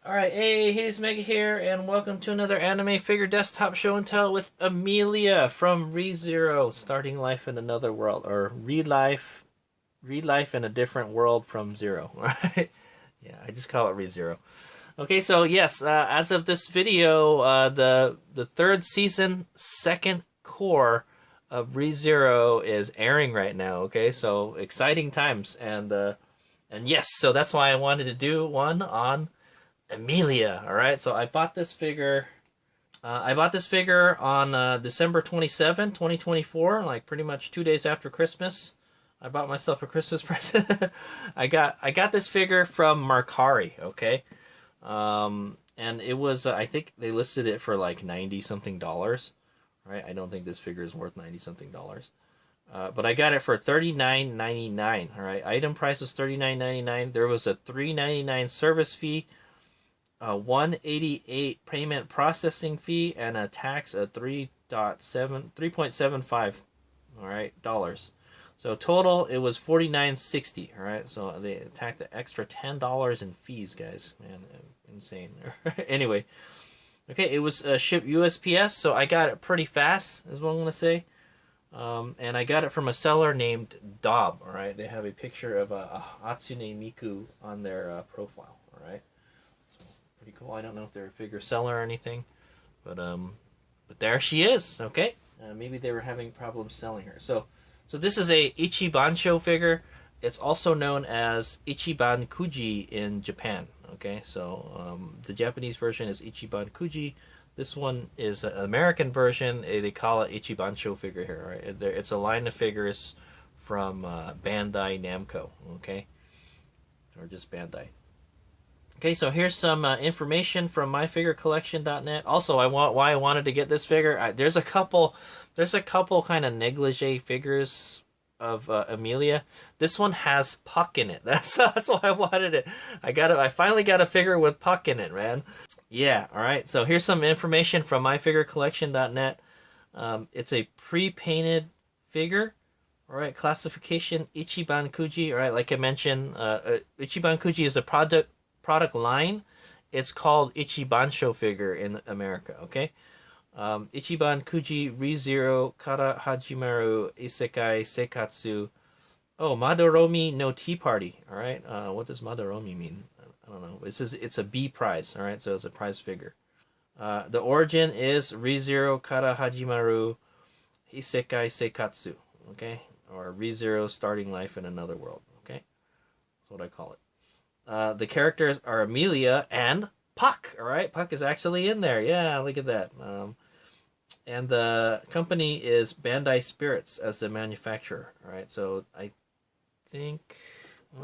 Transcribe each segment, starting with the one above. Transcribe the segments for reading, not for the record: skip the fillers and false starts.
Alright, hey, it's Mega here, and welcome to another anime figure desktop show and tell with Emilia from ReZero, starting life in another world, or re-life in a different world from zero, right? Yeah, I just call it ReZero. Okay, so yes, as of this video, the third season, second core of ReZero is airing right now. Okay, so exciting times, and yes, so that's why I wanted to do one on Emilia. All right, so I bought this figure. I bought this figure on December 27, 2024, like pretty much 2 days after Christmas. I bought myself a Christmas present. I got this figure from Mercari. Okay, and it was I think they listed it for like 90 something dollars. Right, I don't think this figure is worth 90 something dollars. But I got it for $39.99. All right, item price was $39.99. There was a $3.99 service fee, a 188 payment processing fee, and a tax of 3.75, all right, dollars. So total it was 49.60. All right, so they tacked the extra $10 in fees, guys. Man, insane. Anyway, okay, it was shipped USPS, so I got it pretty fast, is what I'm gonna say. And I got it from a seller named Dob. All right, they have a picture of a Hatsune Miku on their profile. All right, pretty cool. I don't know if they're a figure seller or anything, but there she is. Okay, maybe they were having problems selling her. So this is a Ichibansho figure. It's also known as Ichibankuji in Japan. Okay, so the Japanese version is Ichibankuji. This one is an American version. They call it Ichibansho figure here. Right, it's a line of figures from Bandai Namco. Okay, or just Bandai. Okay, so here's some information from myfigurecollection.net. Also, why I wanted to get this figure. There's a couple kind of negligee figures of Emilia. This one has Puck in it. That's why I wanted it. I finally got a figure with Puck in it, man. Yeah. All right. So here's some information from myfigurecollection.net. It's a pre-painted figure. All right. Classification Ichiban Kuji. All right. Like I mentioned, Ichiban Kuji is a product line. It's called Ichibansho figure in America. Okay. Ichiban Kuji ReZero Kara Hajimaru Isekai Seikatsu. Oh, Madoromi no Tea Party. All right. What does Madoromi mean? I don't know. It's a B prize. All right. So it's a prize figure. The origin is ReZero Kara Hajimaru Isekai Seikatsu. Okay. Or ReZero starting life in another world. Okay. That's what I call it. The characters are Emilia and Puck. All right, Puck is actually in there. Yeah, look at that. And the company is Bandai Spirits as the manufacturer. All right, so I don't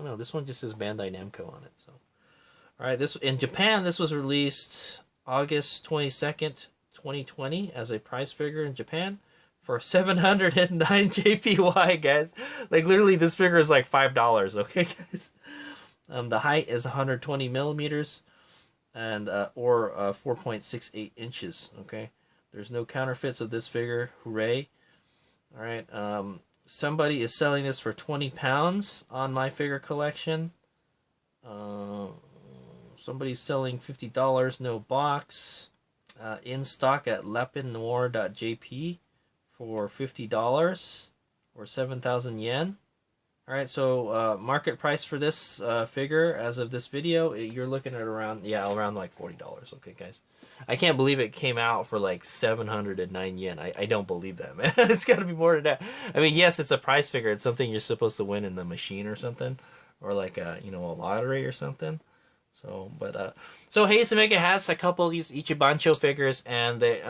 know. This one just says Bandai Namco on it. So, all right, this in Japan. This was released August 22nd, 2020, as a prize figure in Japan for 709 JPY, guys. Like literally, this figure is like $5. Okay, guys. The height is 120 millimeters, and or 4.68 inches. Okay, there's no counterfeits of this figure. Hooray! All right. Somebody is selling this for £20 on my figure collection. Somebody's selling $50, no box. In stock at lapinnoir.jp for $50 or 7,000 yen. All right, so market price for this figure as of this video, you're looking at around like $40. Okay, guys, I can't believe it came out for like 709 yen. I don't believe that, man. It's got to be more than that. I mean, yes, it's a prize figure. It's something you're supposed to win in the machine or something, or like a lottery or something. So, so Hayes Omega has a couple of these Ichibancho figures, and they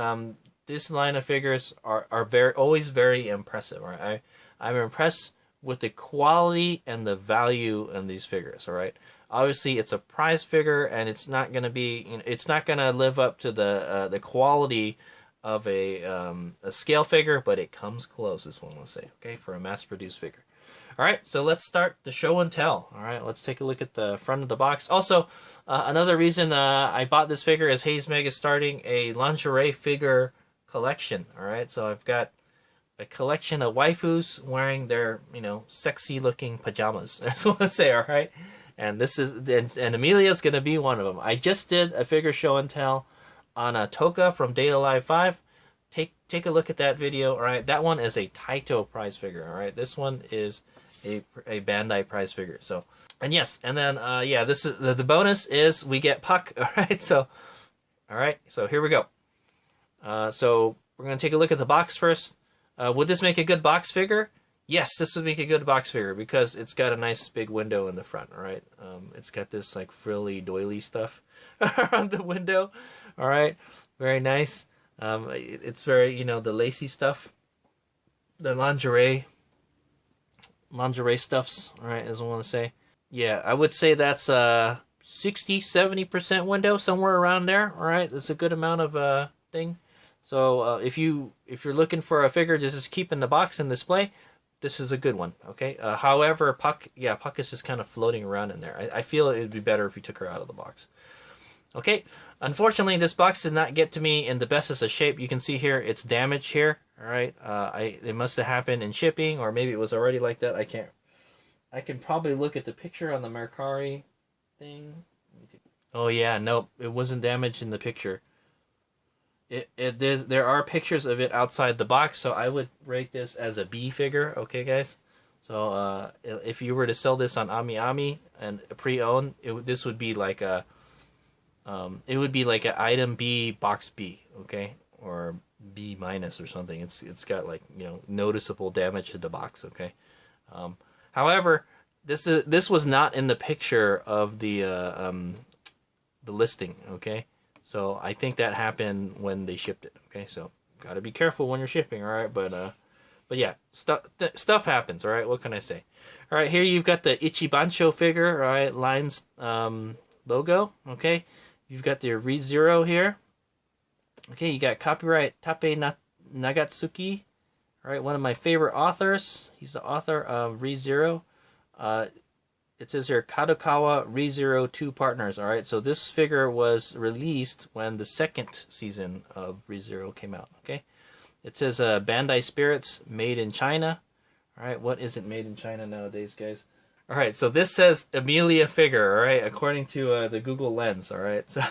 this line of figures are always very impressive. Right, I'm impressed with the quality and the value in these figures. All right, obviously it's a prize figure, and it's not going to be, it's not going to live up to the quality of a scale figure, but it comes close, is what I'm going to say. Okay, for a mass-produced figure. All right, so let's start the show and tell. All right, let's take a look at the front of the box. Also, another reason I bought this figure is Hayes Meg is starting a lingerie figure collection. All right, so I've got a collection of waifus wearing their, sexy looking pajamas. That's what I say, all right? And this is and Emilia's gonna be one of them. I just did a figure show and tell on a Toka from Data Live 5. Take a look at that video. All right, that one is a Taito prize figure. All right, this one is a Bandai prize figure. So, and yes, and then yeah, this is the bonus is we get Puck. All right, so all right, so here we go. So we're gonna take a look at the box first. Would this make a good box figure? Yes, this would make a good box figure because it's got a nice big window in the front. All right, it's got this like frilly doily stuff around the window. All right, very nice. It's very, the lacy stuff, the lingerie stuffs. All right, as I want to say. Yeah, I would say that's 60-70% window, somewhere around there. All right, that's a good amount of thing. So if you're looking for a figure to just keep in the box and display, this is a good one. Okay. However, Puck is just kind of floating around in there. I feel it would be better if you took her out of the box. Okay. Unfortunately, this box did not get to me in the bestest of shape. You can see here it's damaged here. All right. It must have happened in shipping, or maybe it was already like that. I can probably look at the picture on the Mercari thing. Oh yeah, nope, it wasn't damaged in the picture. There are pictures of it outside the box, so I would rate this as a B figure. Okay, guys. So if you were to sell this on AmiAmi and pre-owned, this would be like a it would be like an item B, box B, okay, or B minus or something. It's got like noticeable damage to the box, okay. However, this was not in the picture of the listing, okay. So I think that happened when they shipped it. Okay, so gotta be careful when you're shipping. All right, but yeah, stuff happens. All right, what can I say? All right, here you've got the Ichibansho figure. All right, Line's logo. Okay, you've got the ReZero here. Okay, you got copyright Tape Nagatsuki. All right, one of my favorite authors. He's the author of ReZero. It says here, Kadokawa ReZero 2 Partners. All right, so this figure was released when the second season of ReZero came out. Okay, it says Bandai Spirits, made in China. All right, what isn't made in China nowadays, guys? All right, so this says Emilia figure. All right, according to the Google Lens. All right, so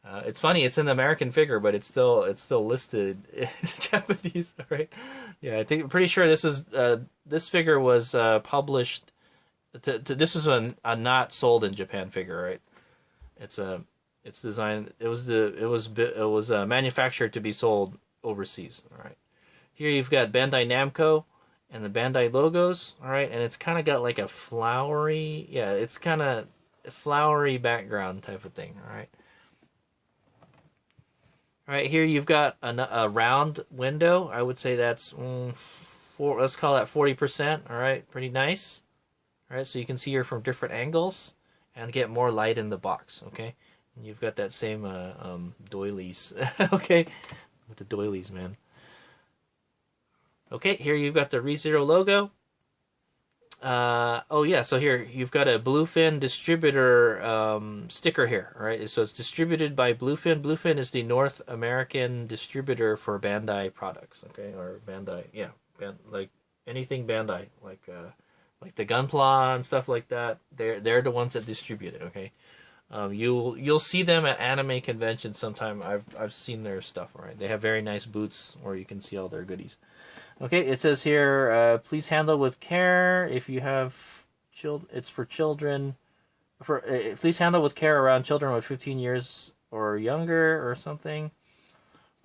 it's funny. It's an American figure, but it's still listed as Japanese. All right, yeah, I'm pretty sure this figure was published. This is a not sold in Japan figure, right? It's designed. It was manufactured to be sold overseas. All right. Here you've got Bandai Namco and the Bandai logos. All right, and it's kind of got like a flowery, it's kind of a flowery background type of thing. All right. All right. Here you've got a round window. I would say that's let's call that 40%. All right, pretty nice. All right, so you can see her from different angles and get more light in the box, okay? And you've got that same doilies, okay? With the doilies, man. Okay, here you've got the ReZero logo. Oh, yeah, so here you've got a Bluefin distributor sticker here, all right? So it's distributed by Bluefin. Bluefin is the North American distributor for Bandai products, okay? Or Bandai, yeah, like anything Bandai, like the Gunpla and stuff like that. They're the ones that distribute it. Okay, you'll see them at anime conventions sometime. I've seen their stuff. All right, they have very nice booths where you can see all their goodies. Okay, it says here, please handle with care if you have it's for children. Please handle with care around children with 15 years or younger or something.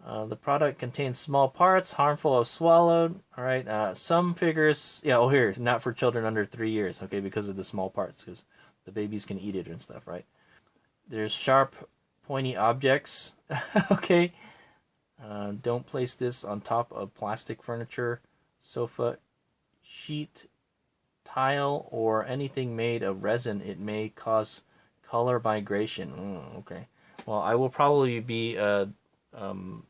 The product contains small parts, harmful if swallowed. All right. Some figures, here, not for children under 3 years. Okay, because of the small parts, because the babies can eat it and stuff, right? There's sharp, pointy objects. Okay. Don't place this on top of plastic furniture, sofa, sheet, tile, or anything made of resin. It may cause color migration. Okay. Well, I will probably be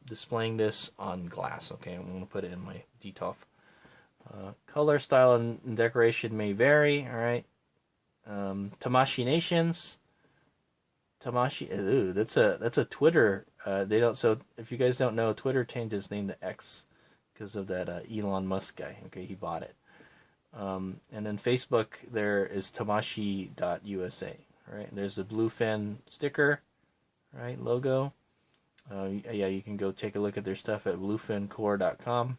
displaying this on glass. Okay, I'm going to put it in my DTOF. Color, style, and decoration may vary. All right. Tamashi Nations. Tamashi. Ooh, that's a Twitter. They don't. So if you guys don't know, Twitter changed its name to X because of that Elon Musk guy. Okay, he bought it. And then Facebook, there is tamashi.usa. Right, there's the Bluefin sticker, right, logo. Yeah, you can go take a look at their stuff at bluefincore.com.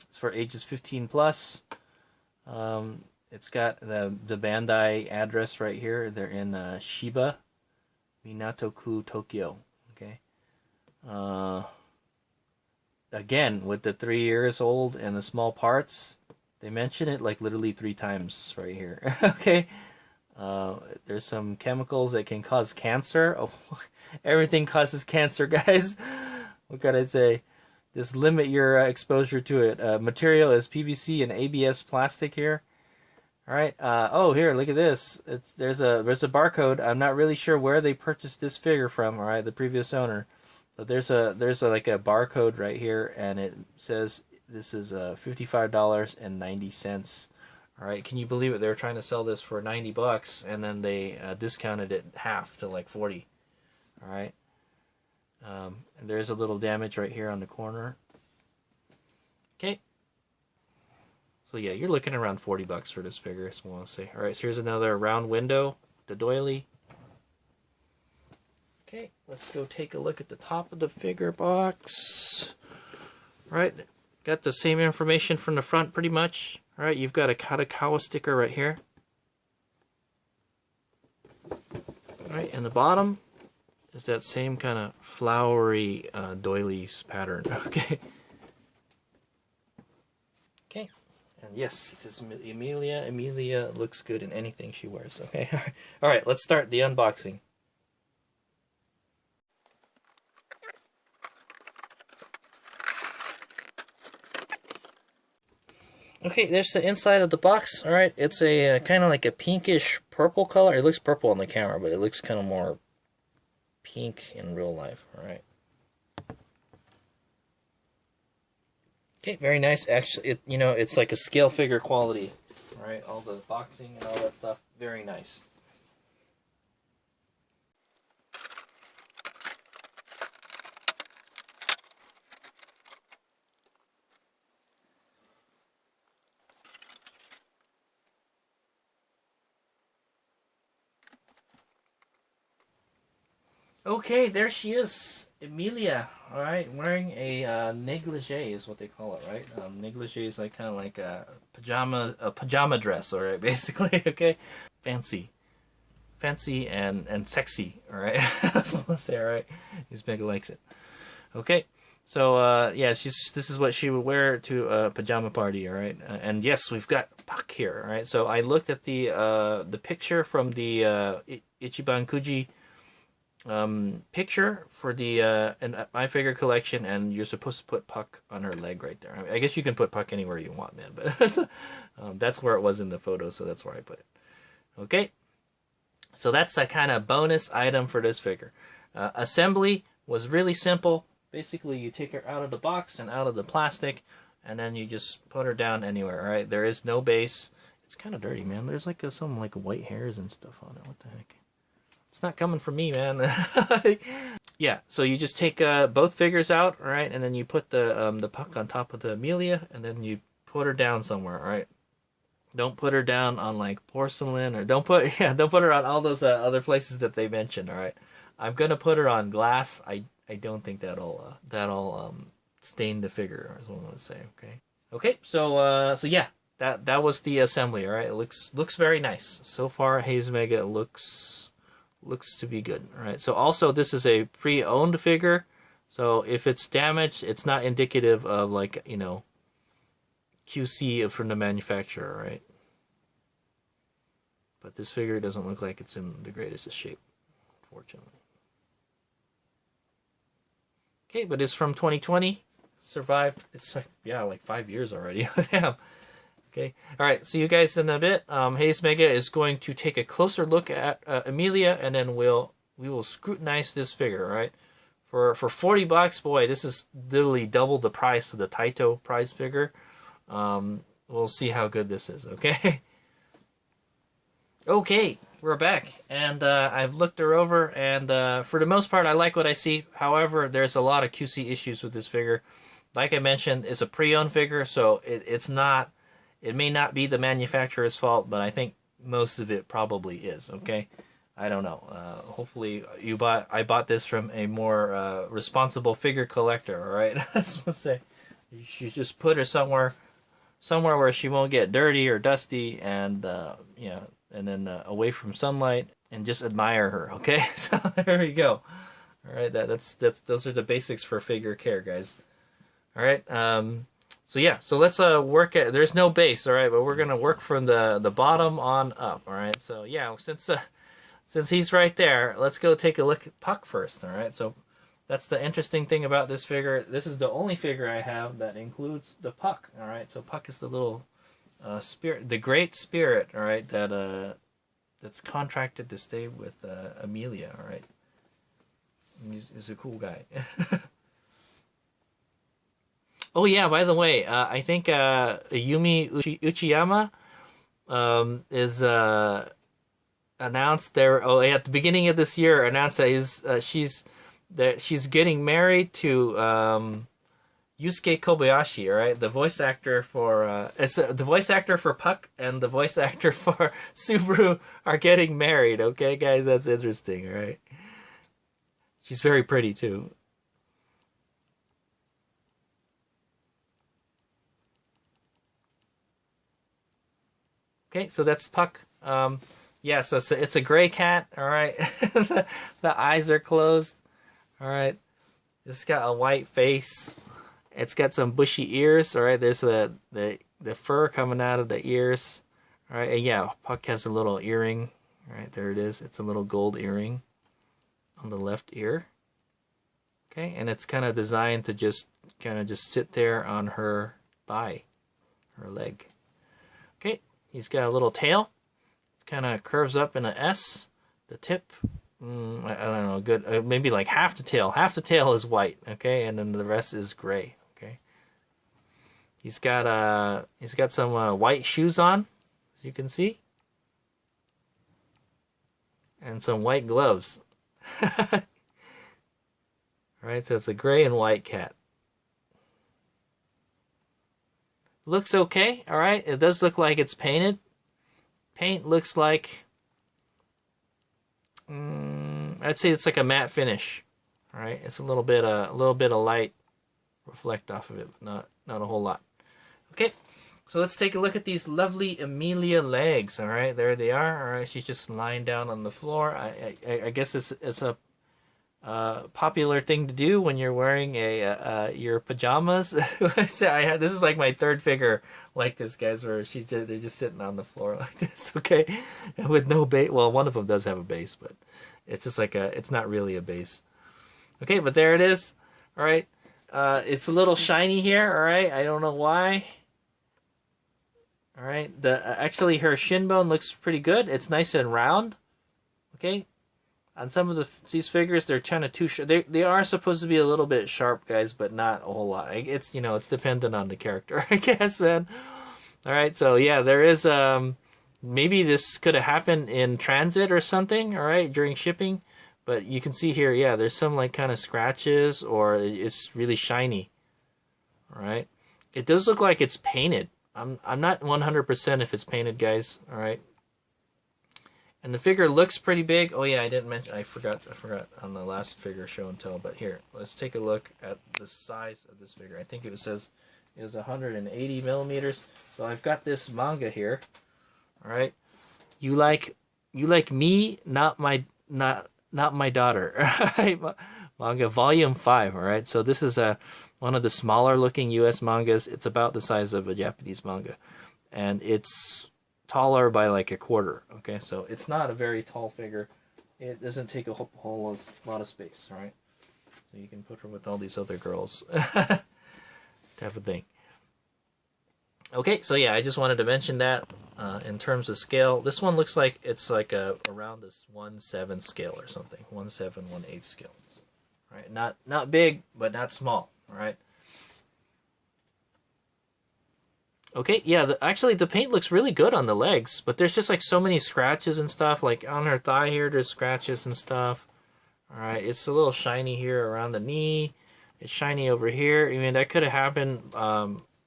It's for ages 15 plus. It's got the Bandai address right here. They're in Shiba, Minato-ku, Tokyo. Okay. Again, with the 3 years old and the small parts, they mention it like literally 3 times right here. Okay. There's some chemicals that can cause cancer. Oh, everything causes cancer, guys. What can I say? Just limit your exposure to it. Material is PVC and ABS plastic here. All right. Oh, here, look at this. There's a barcode. I'm not really sure where they purchased this figure from. All right, the previous owner. But there's like a barcode right here, and it says this is $55.90. All right, can you believe it? They were trying to sell this for $90, and then they discounted it half to like 40. All right, and there's a little damage right here on the corner. Okay, so yeah, you're looking around $40 for this figure. So I want to say, all right, so here's another round window, the doily. Okay, let's go take a look at the top of the figure box. All right, got the same information from the front pretty much. All right, you've got a Katakawa sticker right here. All right, and the bottom is that same kind of flowery doilies pattern. Okay. Okay, and yes, it is Emilia. Emilia looks good in anything she wears. Okay, all right, let's start the unboxing. Okay, there's the inside of the box. All right, it's a kind of like a pinkish purple color. It looks purple on the camera, but it looks kind of more pink in real life. All right. Okay, very nice. Actually, it's like a scale figure quality. All right, all the boxing and all that stuff, very nice. Okay, there she is, Emilia. All right, wearing a negligee is what they call it, right? Negligee is like kind of like a pajama dress, all right, basically. Okay, fancy and sexy. All right, that's what I'm say. All right, Miss Mega likes it. Okay, so yeah, this is what she would wear to a pajama party. All right, and yes, we've got Puck here. All right, so I looked at the picture from the Ichibankuji picture for the my figure collection, and you're supposed to put Puck on her leg right there. I guess you can put Puck anywhere you want, man, but that's where it was in the photo, so that's where I put it. Okay, so that's a kind of bonus item for this figure. Assembly was really simple. Basically, you take her out of the box and out of the plastic, and then you just put her down anywhere. All right, there is no base. It's kind of dirty, man. There's like some like white hairs and stuff on it. What the heck? It's not coming from me, man. Yeah, so you just take both figures out, all right, and then you put the Puck on top of the Emilia, and then you put her down somewhere, all right. Don't put her down on like porcelain, or don't put her on all those other places that they mentioned, all right. I'm gonna put her on glass. I don't think that'll stain the figure, is what I'm gonna say. Okay. So yeah, that was the assembly, all right. It looks very nice so far. Haze Mega looks to be good. All right, so also this is a pre-owned figure, so if it's damaged, it's not indicative of like QC from the manufacturer, right? But this figure doesn't look like it's in the greatest of shape, fortunately. Okay, but it's from 2020, survived. It's like 5 years already. Damn. Okay. All right. See you guys in a bit. Haze Mega is going to take a closer look at Emilia, and then we will scrutinize this figure. All right. For $40, boy, this is literally double the price of the Taito prize figure. We'll see how good this is. Okay. Okay, we're back, and I've looked her over, and for the most part, I like what I see. However, there's a lot of QC issues with this figure. Like I mentioned, it's a pre-owned figure, so it's not It may not be the manufacturer's fault, but I think most of it probably is. Okay, I don't know. Hopefully, I bought this from a more responsible figure collector. All right, that's what I say. You should just put her somewhere where she won't get dirty or dusty, and and then away from sunlight, and just admire her. Okay, so there you go. All right, that's those are the basics for figure care, guys. All right. So yeah, so let's work at. There's no base, all right, but we're gonna work from the bottom on up. All right. So yeah, since he's right there, let's go take a look at Puck first. All right. So that's the interesting thing about this figure. This is the only figure I have that includes the Puck. All right. So Puck is the little spirit, the great spirit. All right. That's contracted to stay with Emilia. All right. He's a cool guy. Oh yeah, by the way, I think Yumi Uchiyama is announced there. Oh, at the beginning of this year, announced that she's getting married to Yusuke Kobayashi. All right, the voice actor for the voice actor for Puck and the voice actor for Subaru are getting married. Okay, guys, that's interesting. All right. She's very pretty too. Okay, so that's Puck. Yeah, so it's a gray cat. All right, the eyes are closed. All right, it's got a white face. It's got some bushy ears. All right, there's the fur coming out of the ears. All right, and yeah, Puck has a little earring. All right, there it is. It's a little gold earring on the left ear. Okay, and it's kind of designed to just sit there on her thigh, her leg. Okay, he's got a little tail. It kind of curves up in an S. The tip, I don't know, good, maybe like half the tail. Half the tail is white. Okay, and then the rest is gray. Okay, he's got some white shoes on, as you can see, and some white gloves. Alright, so it's a gray and white cat. Looks okay, alright. It does look like it's painted. Paint looks like... I'd say it's like a matte finish. Alright, it's a little bit of light reflect off of it, but not a whole lot. Okay, so let's take a look at these lovely Emilia legs. Alright, there they are. Alright, she's just lying down on the floor. I guess it's a popular thing to do when you're wearing your pajamas. This is like my third figure like this, guys, where they're just sitting on the floor like this, okay, with no base. Well, one of them does have a base, but it's just like it's not really a base. Okay, but there it is. All right, it's a little shiny here. All right, I don't know why. All right, actually her shin bone looks pretty good. It's nice and round. Okay. On some of these figures, they're kind of too sharp. They are supposed to be a little bit sharp, guys, but not a whole lot. It's it's dependent on the character, I guess, man. All right, so yeah, there is maybe this could have happened in transit or something. All right, during shipping, but you can see here, yeah, there's some like kind of scratches, or it's really shiny. All right, it does look like it's painted. I'm not 100% if it's painted, guys. All right. And the figure looks pretty big. Oh yeah, I didn't mention. I forgot on the last figure show and tell. But here, let's take a look at the size of this figure. I think it says it was 180 millimeters. So I've got this manga here. All right, you like me, not my daughter. All right, manga volume 5. All right, so this is one of the smaller looking U.S. mangas. It's about the size of a Japanese manga, and it's taller by like a quarter. Okay, so it's not a very tall figure. It doesn't take a whole lot of space. All right, so you can put her with all these other girls, type of thing. Okay, so yeah, I just wanted to mention that in terms of scale. This one looks like it's like around this 1/7 scale or something, 1/7, 1/8 scale. All right, not big, but not small. All right. Okay, yeah, actually the paint looks really good on the legs, but there's just like so many scratches and stuff. Like on her thigh here, there's scratches and stuff. All right, it's a little shiny here around the knee. It's shiny over here. I mean, that could have happened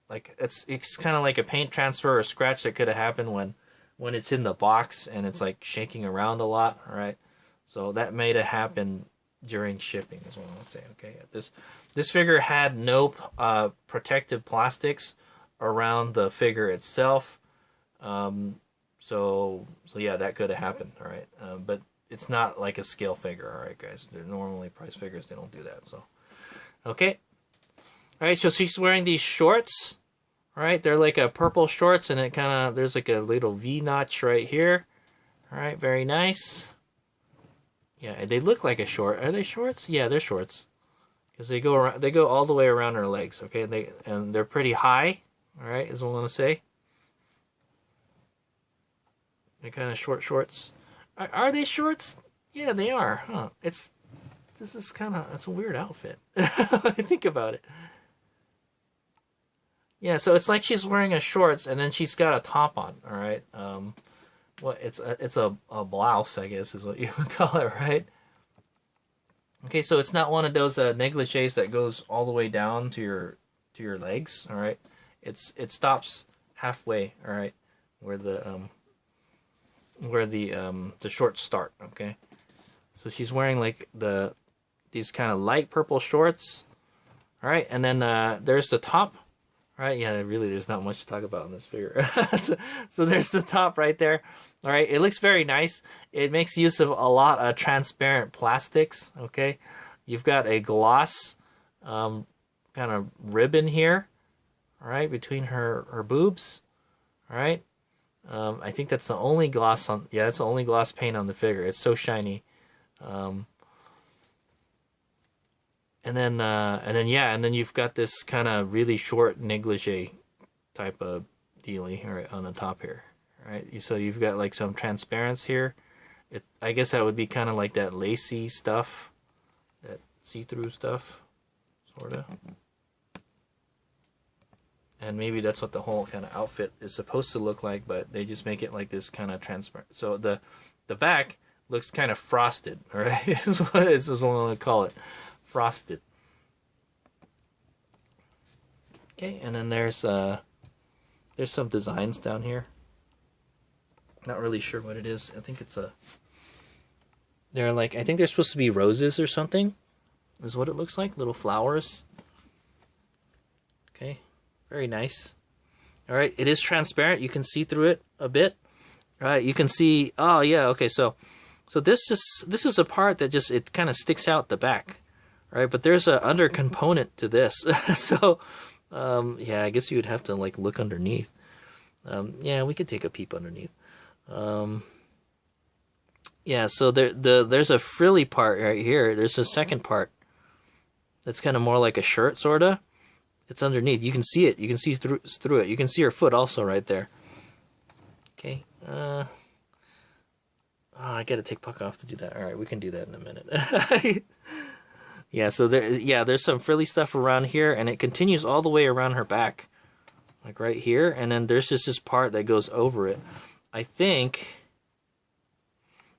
like it's kind of like a paint transfer or scratch that could have happened when it's in the box and it's like shaking around a lot. All right, so that may have happened during shipping is what I want to say. Okay, this figure had no protective plastics around the figure itself. So yeah, that could have happened. All right, but it's not like a scale figure. All right, guys. They're normally price figures. They don't do that. So okay. All right, so she's wearing these shorts. All right, they're like a purple shorts, and it kind of there's like a little V notch right here. All right, very nice. Yeah, they look like a short. Are they shorts? Yeah, they're shorts because they go around. They go all the way around her legs. Okay, they're pretty high. All right, is what I want to say. They're kind of short shorts. Are they shorts? Yeah, they are. Huh? This is kind of it's a weird outfit. Think about it. Yeah, so it's like she's wearing a shorts and then she's got a top on. All right. It's a blouse, I guess is what you would call it, right? Okay, so it's not one of those negligees that goes all the way down to your legs. All right. It stops halfway. All right, where the shorts start. Okay, so she's wearing like these kind of light purple shorts. All right, and then there's the top. All right, yeah, really, there's not much to talk about in this figure. So there's the top right there. All right, it looks very nice. It makes use of a lot of transparent plastics. Okay, you've got a gloss kind of ribbon here. All right, between her boobs. All right. I think that's the only gloss on. Yeah, that's the only gloss paint on the figure. It's so shiny. And then you've got this kind of really short negligee type of dealy right on the top here. Right. So you've got like some transparency here. I guess that would be kind of like that lacy stuff, that see-through stuff, sorta. And maybe that's what the whole kind of outfit is supposed to look like, but they just make it like this kind of transparent. So the back looks kind of frosted, all right? is what I'm going to call it, frosted. Okay, and then there's some designs down here. Not really sure what it is. I think it's they're like, I think they're supposed to be roses or something, is what it looks like, little flowers. Okay. Very nice. All right, it is transparent. You can see through it a bit. All right, you can see. Oh yeah, okay. So this is a part that just it kind of sticks out the back, right? But there's a under component to this. So yeah, I guess you would have to like look underneath. Yeah, we could take a peep underneath. Yeah, so there's a frilly part right here. There's a second part that's kind of more like a shirt, sorta. It's underneath. You can see it. You can see through it. You can see her foot also right there. Okay. I gotta take puck off to do that. All right, we can do that in a minute. Yeah. So there's some frilly stuff around here, and it continues all the way around her back, like right here. And then there's just this part that goes over it. I think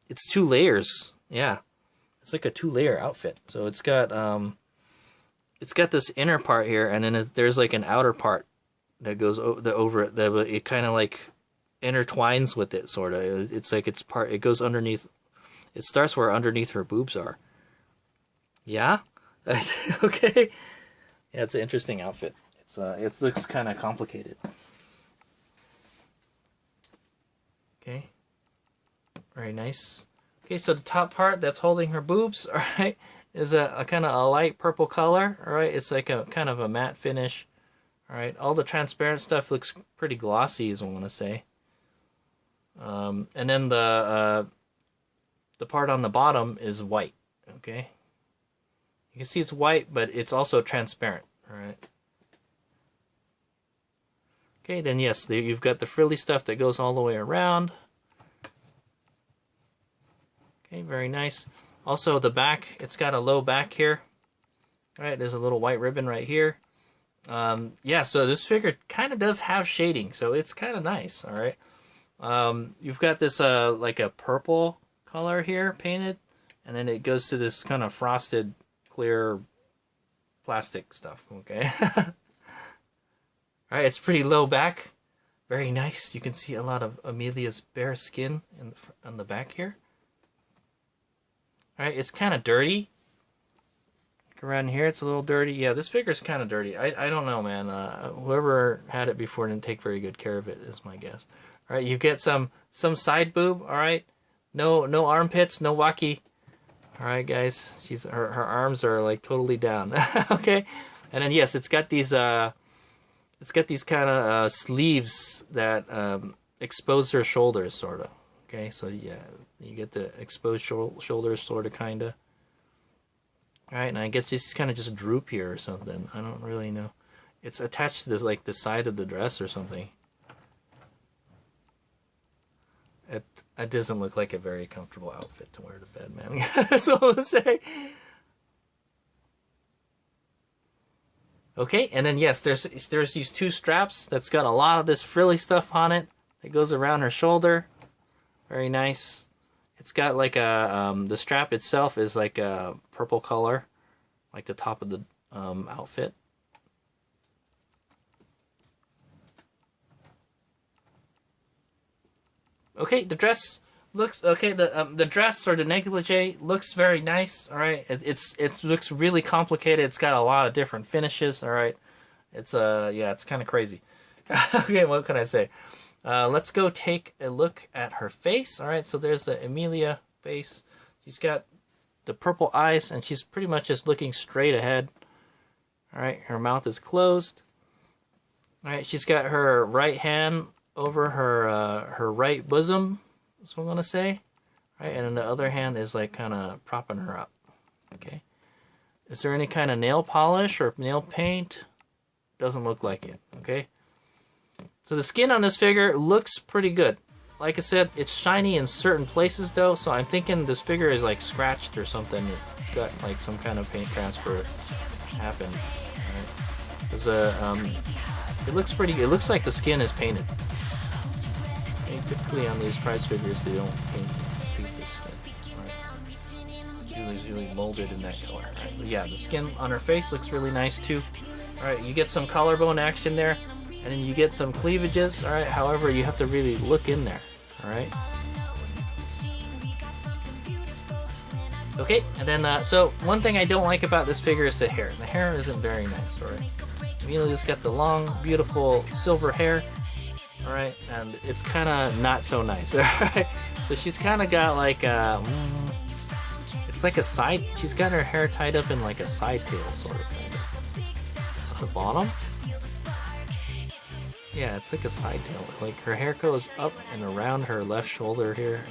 it's 2 layers. Yeah, it's like a 2-layer outfit. So it's got this inner part here, and then there's like an outer part that goes over it. That it kind of like intertwines with it, sort of. It's like it goes underneath. It starts where underneath her boobs are. Yeah, okay. Yeah, it's an interesting outfit. It looks kind of complicated. Okay, very nice. Okay, so the top part that's holding her boobs, all right, is a kind of a light purple color. All right, it's like a kind of a matte finish. All right, all the transparent stuff looks pretty glossy, is what I want to say. And then the part on the bottom is white. Okay, you can see it's white, but it's also transparent. All right. Okay, then yes, you've got the frilly stuff that goes all the way around. Okay, very nice. Also, the back, it's got a low back here. All right, there's a little white ribbon right here. Yeah, so this figure kind of does have shading, so it's kind of nice, all right? You've got this like a purple color here painted, and then it goes to this kind of frosted, clear plastic stuff, okay? All right, it's pretty low back. Very nice. You can see a lot of Emilia's bare skin on the back here. All right, it's kind of dirty. Look around here, it's a little dirty. Yeah, this figure's kind of dirty. I don't know, man. Whoever had it before didn't take very good care of it, is my guess. All right, you get some side boob. All right, no armpits, no waki. All right, guys, her arms are like totally down. Okay, and then yes, it's got these kind of sleeves that expose her shoulders, sort of. Okay, so yeah, you get the exposed shoulders, sort of, kind of. All right, and I guess she's kind of just droop here or something. I don't really know. It's attached to this, like the side of the dress or something. It doesn't look like a very comfortable outfit to wear to bed, man. That's what I would say. Okay, and then yes, there's these two straps that's got a lot of this frilly stuff on it that goes around her shoulder. Very nice. It's got like a the strap itself is like a purple color, like the top of the outfit. Okay, the dress looks okay. The dress or the negligee looks very nice. All right, it looks really complicated. It's got a lot of different finishes. All right, it's yeah, it's kind of crazy. Okay, what can I say? Let's go take a look at her face. All right, so there's the Emilia face. She's got the purple eyes, and she's pretty much just looking straight ahead. All right, her mouth is closed. All right, she's got her right hand over her right bosom. That's what I'm gonna say. Right, and then the other hand is like kind of propping her up. Okay. Is there any kind of nail polish or nail paint? Doesn't look like it. Okay. So the skin on this figure looks pretty good. Like I said, it's shiny in certain places though, so I'm thinking this figure is like scratched or something. It's got like some kind of paint transfer happened. Right. There's it looks pretty. It looks like the skin is painted. Okay, typically on these prize figures, they don't paint the skin. Right. It's usually molded in that color. Right. But yeah, the skin on her face looks really nice too. All right, you get some collarbone action there. And then you get some cleavages, all right? However, you have to really look in there, all right? Okay, and then, so one thing I don't like about this figure is the hair. The hair isn't very nice, all right? Emilia's got the long, beautiful silver hair, all right? And it's kind of not so nice, all right? So she's kind of got like it's like a side, she's got her hair tied up in like a side tail, sort of, kind of. At the bottom? Yeah, it's like a side tail. Like her hair goes up and around her left shoulder here,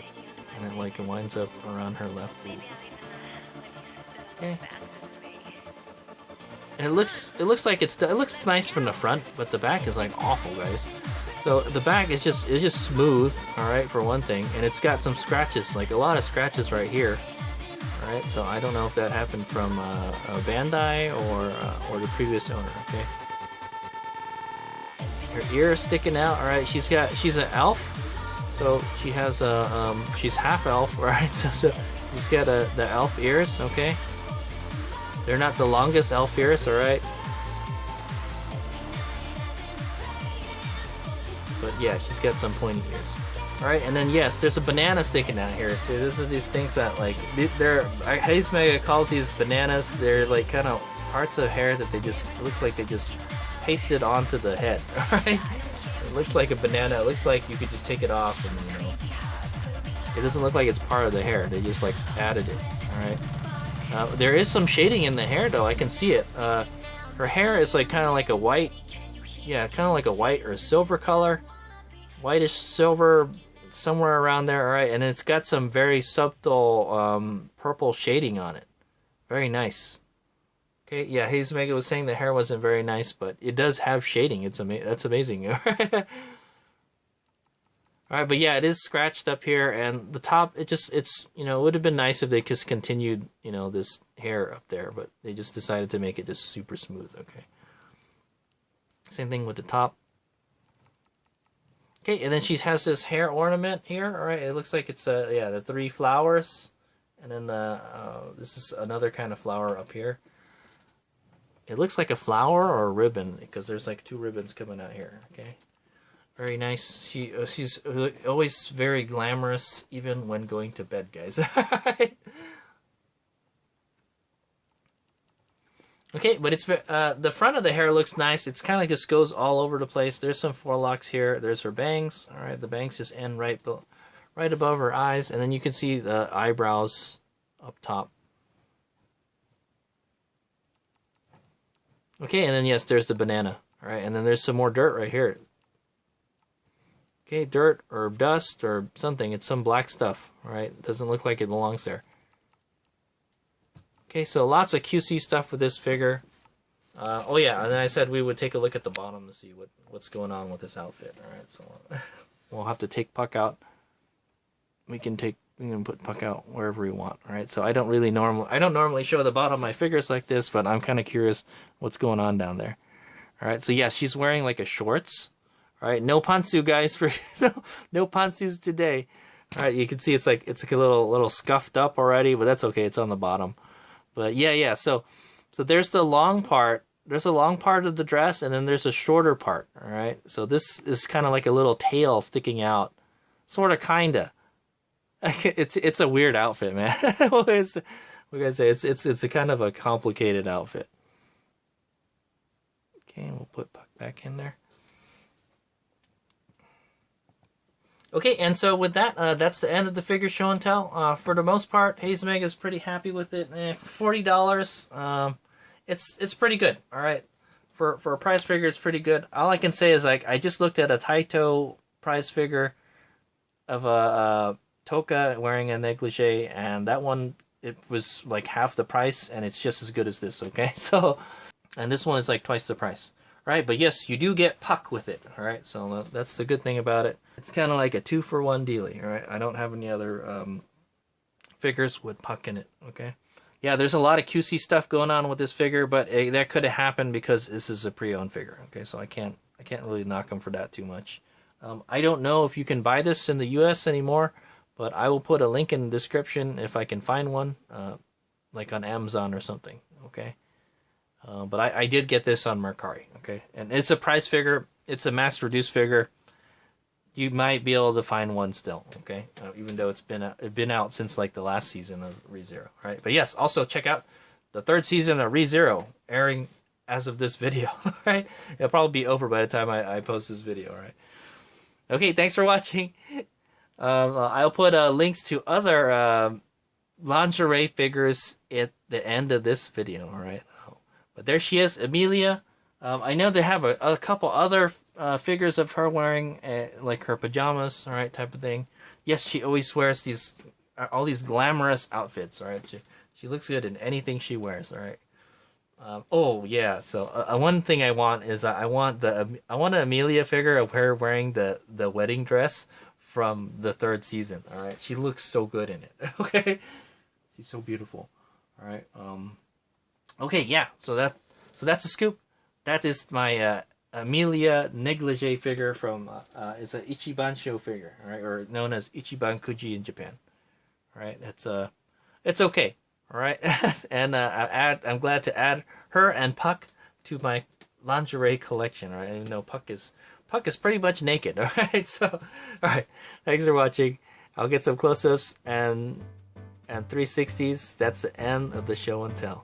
and it like winds up around her left boob. Okay. And it looks like it looks nice from the front, but the back is like awful, guys. So the back is just smooth, all right, for one thing, and it's got some scratches, like a lot of scratches right here. All right, so I don't know if that happened from Bandai or the previous owner. Okay. Her ear is sticking out. All right, she's an elf, so she has a she's half elf. All right, so she's got the elf ears. Okay, they're not the longest elf ears. All right, but yeah, she's got some pointy ears. All right, and then yes, there's a banana sticking out here. So these are these things that like Hayes Mega calls these bananas. They're like kind of parts of hair that it looks like they just pasted onto the head. All right, it looks like a banana. It looks like you could just take it off, and it doesn't look like it's part of the hair. They just like added it. All right. There is some shading in the hair though. I can see it. Her hair is like kind of like a white, yeah, kind of like a white or a silver color, whitish silver, somewhere around there. All right, and it's got some very subtle purple shading on it. Very nice. Okay, yeah, Hayes Mega was saying the hair wasn't very nice, but it does have shading. That's amazing. All right, but yeah, it is scratched up here, and the top, it's it would have been nice if they just continued, this hair up there, but they just decided to make it just super smooth. Okay. Same thing with the top. Okay, and then she has this hair ornament here. All right, it looks like it's the 3 flowers, and then this is another kind of flower up here. It looks like a flower or a ribbon because there's like 2 ribbons coming out here. Okay, very nice. She's always very glamorous, even when going to bed, guys. Okay, but it's the front of the hair looks nice. It's kind of just goes all over the place. There's some forelocks here. There's her bangs. All right, the bangs just end right above her eyes, and then you can see the eyebrows up top. Okay, and then yes, there's the banana. All right, and then there's some more dirt right here. Okay, dirt or dust or something. It's some black stuff. All right, doesn't look like it belongs there. Okay, so lots of QC stuff with this figure. Oh yeah, and then I said we would take a look at the bottom to see what's going on with this outfit. All right, so we'll have to take Puck out. We can put Puck out wherever we want. All right, so I don't normally show the bottom of my figures like this, but I'm kind of curious what's going on down there. All right, so yeah, she's wearing like a shorts. All right, no pantsu, guys, for no pantsus today. All right, you can see it's like a little scuffed up already, but that's okay. It's on the bottom. But yeah. So there's the long part. There's a long part of the dress, and then there's a shorter part. All right. So this is kind of like a little tail sticking out, sort of, kinda. It's a weird outfit, man. What can I say? It's a kind of a complicated outfit. Okay, we'll put Puck back in there. Okay, and so with that, that's the end of the figure show and tell. For the most part, Hazemeg is pretty happy with it. For $40, it's pretty good. All right, for a prize figure, it's pretty good. All I can say is, like, I just looked at a Taito prize figure of a Toka wearing a negligee, and that one, it was like half the price, and it's just as good as this. Okay, so, and this one is like twice the price. Right, but yes, you do get Puck with it. All right, so that's the good thing about it. It's kind of like a 2-for-1 dealie. All right, I don't have any other figures with Puck in it. Okay, yeah, there's a lot of QC stuff going on with this figure, but that could have happened because this is a pre-owned figure. Okay, so I can't really knock them for that too much. I don't know if you can buy this in the U.S. anymore, but I will put a link in the description if I can find one, like on Amazon or something. Okay. But I did get this on Mercari, okay? And it's a prize figure. It's a mass-produced figure. You might be able to find one still, okay? Even though it's been out since, like, the last season of ReZero, right? But yes, also check out the 3rd season of ReZero, airing as of this video, right? It'll probably be over by the time I post this video, right? Okay, thanks for watching. I'll put links to other lingerie figures at the end of this video, all right? But there she is, Emilia. I know they have a couple other figures of her wearing like her pajamas, all right, type of thing. Yes, she always wears all these glamorous outfits, all right. She looks good in anything she wears, all right. Oh yeah, so one thing I want is I want an Emilia figure of her wearing the wedding dress from the 3rd season, all right. She looks so good in it. Okay, she's so beautiful, all right. Okay, yeah, so that's a scoop. That is my Emilia negligee figure from, it's an Ichibansho figure, all right, or known as Ichibankuji in Japan. All right, it's okay, all right, and I'm glad to add her and Puck to my lingerie collection, all right, even though Puck is pretty much naked, all right, so, all right, thanks for watching. I'll get some close-ups and 360s. That's the end of the show and tell.